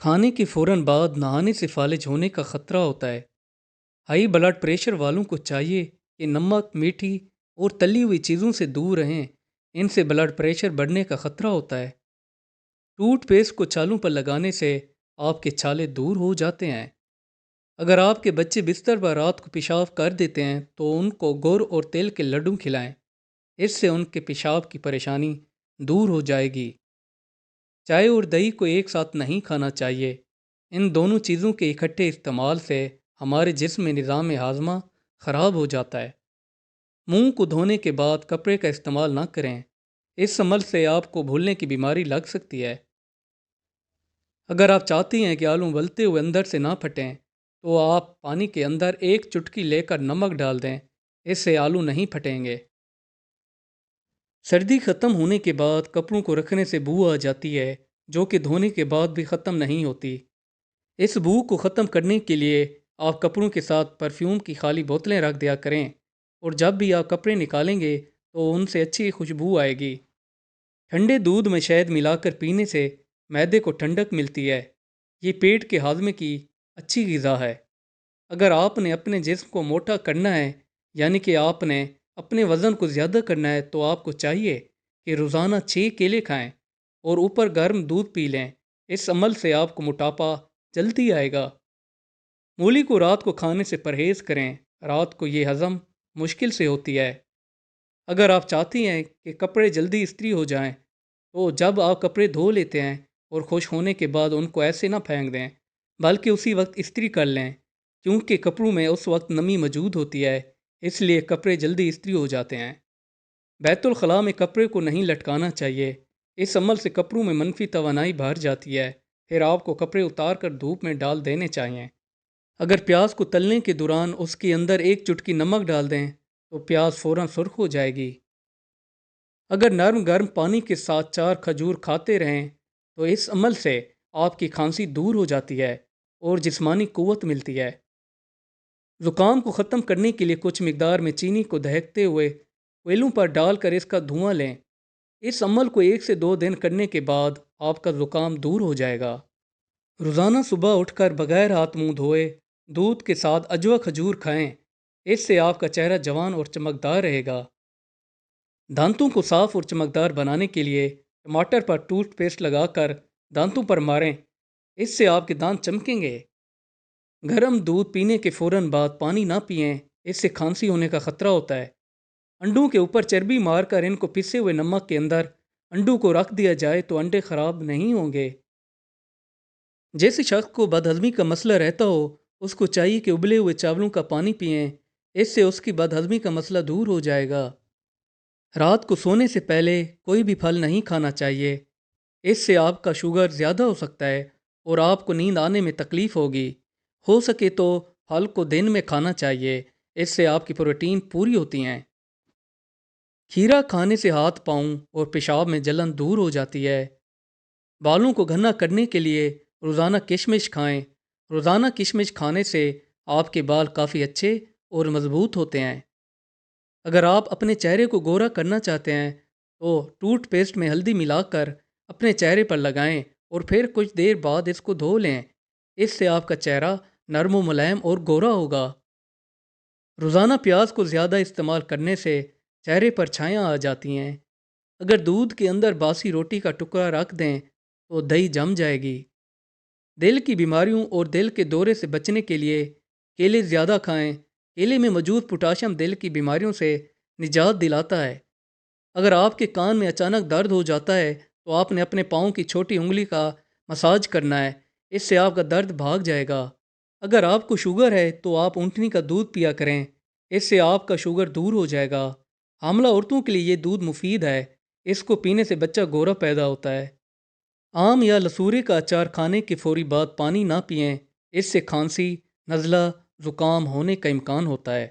کھانے کے فوراً بعد نہانے سے فالج ہونے کا خطرہ ہوتا ہے۔ ہائی بلڈ پریشر والوں کو چاہیے کہ نمک، میٹھی اور تلی ہوئی چیزوں سے دور رہیں۔ ان سے بلڈ پریشر بڑھنے کا خطرہ ہوتا ہے۔ ٹوتھ پیسٹ کو چھالوں پر لگانے سے آپ کے چھالے دور ہو جاتے ہیں۔ اگر آپ کے بچے بستر پر رات کو پیشاب کر دیتے ہیں تو ان کو گڑ اور تیل کے لڈو کھلائیں۔ اس سے ان کے پیشاب کی پریشانی دور ہو جائے گی۔ چائے اور دہی کو ایک ساتھ نہیں کھانا چاہیے۔ ان دونوں چیزوں کے اکٹھے استعمال سے ہمارے جسم میں نظام ہاضمہ خراب ہو جاتا ہے۔ منہ کو دھونے کے بعد کپڑے کا استعمال نہ کریں۔ اس عمل سے آپ کو بھولنے کی بیماری لگ سکتی ہے۔ اگر آپ چاہتے ہیں کہ آلو ابلتے ہوئے اندر سے نہ پھٹیں تو آپ پانی کے اندر ایک چٹکی لے کر نمک ڈال دیں۔ اس سے آلو نہیں پھٹیں گے۔ سردی ختم ہونے کے بعد کپڑوں کو رکھنے سے بو آ جاتی ہے جو کہ دھونے کے بعد بھی ختم نہیں ہوتی۔ اس بو کو ختم کرنے کے لیے آپ کپڑوں کے ساتھ پرفیوم کی خالی بوتلیں رکھ دیا کریں، اور جب بھی آپ کپڑے نکالیں گے تو ان سے اچھی خوشبو آئے گی۔ ٹھنڈے دودھ میں شہد ملا کر پینے سے معدے کو ٹھنڈک ملتی ہے۔ یہ پیٹ کے ہاضمے کی اچھی غذا ہے۔ اگر آپ نے اپنے جسم کو موٹا کرنا ہے، یعنی کہ آپ نے اپنے وزن کو زیادہ کرنا ہے، تو آپ کو چاہیے کہ روزانہ 6 کیلے کھائیں اور اوپر گرم دودھ پی لیں۔ اس عمل سے آپ کو موٹاپا جلدی آئے گا۔ مولی کو رات کو کھانے سے پرہیز کریں۔ رات کو یہ ہضم مشکل سے ہوتی ہے۔ اگر آپ چاہتی ہیں کہ کپڑے جلدی استری ہو جائیں تو جب آپ کپڑے دھو لیتے ہیں اور خشک ہونے کے بعد ان کو ایسے نہ پھینک دیں، بلکہ اسی وقت استری کر لیں، کیونکہ کپڑوں میں اس وقت نمی موجود ہوتی ہے، اس لیے کپڑے جلدی استری ہو جاتے ہیں۔ بیت الخلاء میں کپڑے کو نہیں لٹکانا چاہیے۔ اس عمل سے کپڑوں میں منفی توانائی بھر جاتی ہے۔ پھر آپ کو کپڑے اتار کر دھوپ میں ڈال دینے چاہیے۔ اگر پیاز کو تلنے کے دوران اس کے اندر ایک چٹکی نمک ڈال دیں تو پیاز فوراً سرخ ہو جائے گی۔ اگر نرم گرم پانی کے ساتھ 4 کھجور کھاتے رہیں تو اس عمل سے آپ کی کھانسی دور ہو جاتی ہے اور جسمانی قوت ملتی ہے۔ زکام کو ختم کرنے کے لیے کچھ مقدار میں چینی کو دہکتے ہوئے کوئلوں پر ڈال کر اس کا دھواں لیں۔ اس عمل کو 1 سے 2 دن کرنے کے بعد آپ کا زکام دور ہو جائے گا۔ روزانہ صبح اٹھ کر بغیر ہاتھ منہ دھوئے دودھ کے ساتھ اجوا کھجور کھائیں۔ اس سے آپ کا چہرہ جوان اور چمکدار رہے گا۔ دانتوں کو صاف اور چمکدار بنانے کے لیے ٹماٹر پر ٹوتھ پیسٹ لگا کر دانتوں پر ماریں۔ اس سے آپ کے دانت چمکیں گے۔ گرم دودھ پینے کے فوراً بعد پانی نہ پئیں۔ اس سے کھانسی ہونے کا خطرہ ہوتا ہے۔ انڈوں کے اوپر چربی مار کر ان کو پسے ہوئے نمک کے اندر انڈوں کو رکھ دیا جائے تو انڈے خراب نہیں ہوں گے۔ جیسے شخص کو بدہضمی کا مسئلہ رہتا ہو، اس کو چاہیے کہ ابلے ہوئے چاولوں کا پانی پئیں۔ اس سے اس کی بدہضمی کا مسئلہ دور ہو جائے گا۔ رات کو سونے سے پہلے کوئی بھی پھل نہیں کھانا چاہیے۔ اس سے آپ کا شوگر زیادہ ہو سکتا ہے اور آپ کو نیند آنے میں تکلیف ہوگی۔ ہو سکے تو پھل کو دن میں کھانا چاہیے۔ اس سے آپ کی پروٹین پوری ہوتی ہیں۔ کھیرا کھانے سے ہاتھ پاؤں اور پیشاب میں جلن دور ہو جاتی ہے۔ بالوں کو گھنا کرنے کے لیے روزانہ کشمش کھائیں۔ روزانہ کشمش کھانے سے آپ کے بال کافی اچھے اور مضبوط ہوتے ہیں۔ اگر آپ اپنے چہرے کو گورا کرنا چاہتے ہیں تو ٹوتھ پیسٹ میں ہلدی ملا کر اپنے چہرے پر لگائیں اور پھر کچھ دیر بعد اس کو دھو لیں۔ اس سے آپ کا چہرہ نرم و ملائم اور گورا ہوگا۔ روزانہ پیاز کو زیادہ استعمال کرنے سے چہرے پر چھائیاں آ جاتی ہیں۔ اگر دودھ کے اندر باسی روٹی کا ٹکڑا رکھ دیں تو دہی جم جائے گی۔ دل کی بیماریوں اور دل کے دورے سے بچنے کے لیے کیلے زیادہ کھائیں۔ کیلے میں موجود پوٹاشیم دل کی بیماریوں سے نجات دلاتا ہے۔ اگر آپ کے کان میں اچانک درد ہو جاتا ہے تو آپ نے اپنے پاؤں کی چھوٹی انگلی کا مساج کرنا ہے۔ اس سے آپ کا درد بھاگ جائے گا۔ اگر آپ کو شوگر ہے تو آپ اونٹنی کا دودھ پیا کریں۔ اس سے آپ کا شوگر دور ہو جائے گا۔ حاملہ عورتوں کے لیے یہ دودھ مفید ہے۔ اس کو پینے سے بچہ گورا پیدا ہوتا ہے۔ آم یا لسوری کا اچار کھانے کے فوری بعد پانی نہ پئیں۔ اس سے کھانسی، نزلہ، زکام ہونے کا امکان ہوتا ہے۔